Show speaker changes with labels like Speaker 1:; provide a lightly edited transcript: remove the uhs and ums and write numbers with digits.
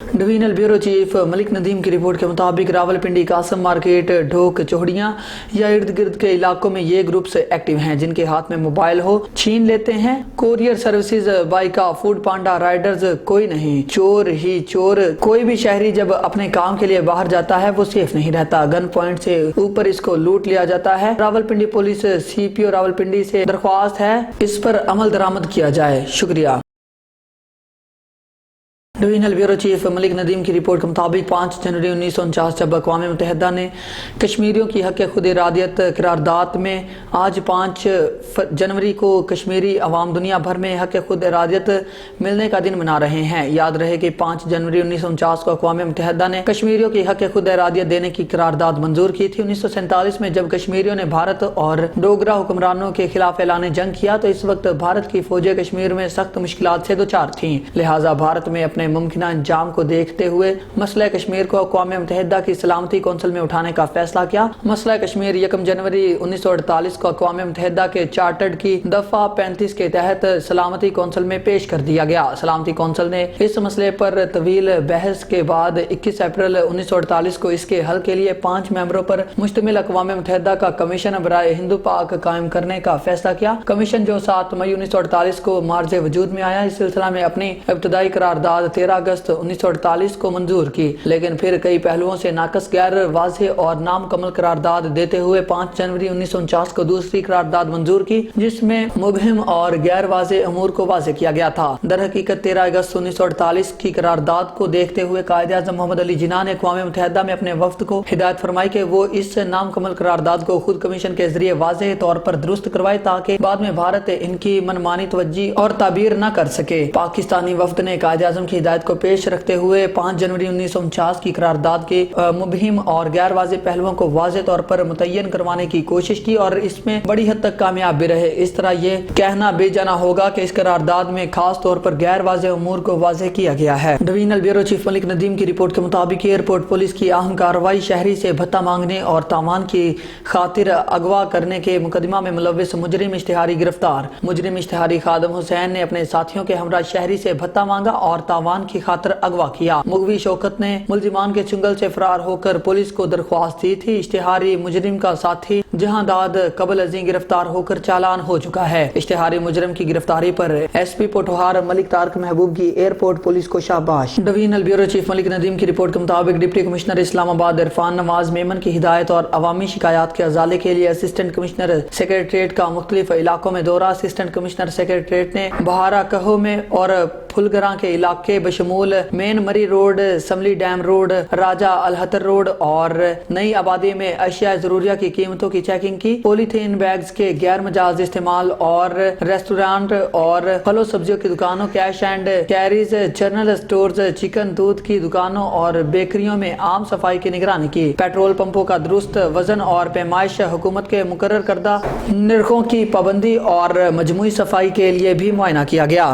Speaker 1: Divisional bureau chief Malik Nadeem की report के मुताबिक रावलपिंडी कासम मार्केट, ढोक, चौहड़ियाँ या इर्द गिर्द के इलाकों में ये ग्रुप्स एक्टिव हैं जिनके हाथ में मोबाइल हो छीन लेते हैं। कोरियर सर्विसेज, बाइका, फूड पांडा, राइडर्स, कोई नहीं, चोर ही चोर। कोई भी शहरी जब अपने काम के लिए बाहर जाता है वो सेफ नहीं रहता, गन पॉइंट से ऊपर इसको लूट लिया जाता है। रावलपिंडी पुलिस CPO रावलपिंडी से दरख्वास्त है इस पर अमल दरामद किया जाए। शुक्रिया। Divisional bureau chief Malik Nadeem की रिपोर्ट के मुताबिक 5 जनवरी 1949 जब अक़वाम मुत्तहिदा ने कश्मीरियों की हक़ खुद इरादियत करारदाद में आज 5 जनवरी को कश्मीरी अवाम दुनिया भर में हक़ खुद इरादियत मिलने का दिन मना रहे हैं। याद रहे कि 5 जनवरी 1949 को अक़वाम मुत्तहिदा ने कश्मीरियों की हक़ खुद इरादियत देने की करारदाद मंजूर की थी। 1947 में जब कश्मीरियों ने भारत और डोगरा हुक्मरानों के खिलाफ ऐलान जंग किया तो इस वक्त भारत की फौजें कश्मीर में सख्त मुश्किलात से दोचार थीं। लिहाजा भारत में अपने मुमकिन अंजाम को देखते हुए मसला कश्मीर को अक़वाम मुत्तहिदा की सलामती कौंसिल में उठाने का फैसला किया। मसला कश्मीर 1 जनवरी 1948 को अक़वाम मुत्तहिदा के चार्टर्ड की दफा 35 के तहत सलामती कौंसिल में पेश कर दिया गया। सलामती कौंसिल ने इस मसले पर तवील बहस के बाद 21 अप्रैल 1948 को इसके हल के लिए 5 मेंबरों पर मुश्तमिल अक़वाम मुत्तहिदा का कमीशन बराए हिंदू पाक कायम करने का फैसला किया। कमीशन जो 7 मई 1948 को मार्ज वजूद में आया, इस सिलसिला में अपनी इब्तदाई करारदाद 13 अगस्त 1948 को मंजूर की, लेकिन फिर कई पहलुओं से नाकस, गैर वाज़ेह और नामुकम्मल करारदाद देते हुए 5 जनवरी 1949 को दूसरी करारदाद मंजूर की जिसमें मुबहिम और गैर वाज़ेह अमूर को वाज़ेह किया गया था। दर हकीकत 13 अगस्त 1948 की करारदाद को देखते हुए कायद-ए-आज़म मोहम्मद अली जिन्ना ने अक़वाम मुत्तहिदा में अपने वफ्द को हिदायत फरमाई कि वो इस नामुकम्मल करारदाद को खुद कमीशन के जरिए वाज़ेह तौर पर दुरुस्त करवाए ताकि बाद में भारत इनकी मनमानी तवज्जी और ताबीर न कर सके। पाकिस्तानी वफ्द ने कायद-ए-आज़म की हिदायत को पेश रखते हुए 5 जनवरी 1949 की करारदाद के मुबहिम और गैर वाज़ेह पहलुओं को वाज़ेह तौर पर मुतय्यन करवाने की कोशिश की और इसमें बड़ी हद तक कामयाब भी रहे। इस तरह ये कहना बेजाना होगा कि इस करारदाद में खास तौर पर गैर वाज़ेह उमूर को वाज़ेह किया गया है। Divisional bureau chief Malik Nadeem की रिपोर्ट के मुताबिक एयरपोर्ट पुलिस की अहम कार्रवाई शहरी से भत्ता मांगने और तावान की खातिर अगवा करने के मुकदमा में मुलव्विस मुजरिम इश्तिहारी गिरफ्तार। मुजरिम इश्तिहारी खादम हुसैन ने अपने साथियों के हमरा शहरी से भत्ता मांगा और तावान की खातिर अगवा किया। मुगवी शौकत ने मुल्जिमान के चुंगल से फरार होकर पुलिस को दरख्वास्त दी थी। इश्तिहारी मुजरिम का साथी जहांदाद कबल अजी गिरफ्तार होकर चालान हो चुका है। इश्तिहारी मुजरिम की गिरफ्तारी पर SP पोठोहार मलिक तारक महबूब की एयरपोर्ट पुलिस को शाबाश। Divisional bureau chief Malik Nadeem की रिपोर्ट के मुताबिक डिप्टी कमिश्नर इस्लामाबाद इरफान नवाज मेमन की हिदायत और अवामी शिकायत के अजाले के लिए असिस्टेंट कमिश्नर सेक्रेटरीट का मुख्तलिफ इलाकों में दौरा। असिस्टेंट कमिश्नर सेक्रेटरीट ने बहारा कहो में और फुलगरा के इलाके बशमूल मेन मरी रोड, समली डैम रोड, राजा अलहतर रोड और नई आबादी में अशिया जरूरिया की कीमतों की चेकिंग की। पॉलीथीन बैग्स के गैर मजाज इस्तेमाल और रेस्टोरेंट और फलों सब्जियों की दुकानों, cash and carries, general stores, chicken दूध की दुकानों और बेकरियों में आम सफाई की निगरानी की। पेट्रोल पंपों का दुरुस्त वजन और पैमाइश, हुकूमत के मुकर्रर करदा निर्खों की पाबंदी और मजमूई सफाई के लिए भी मुआयना किया गया।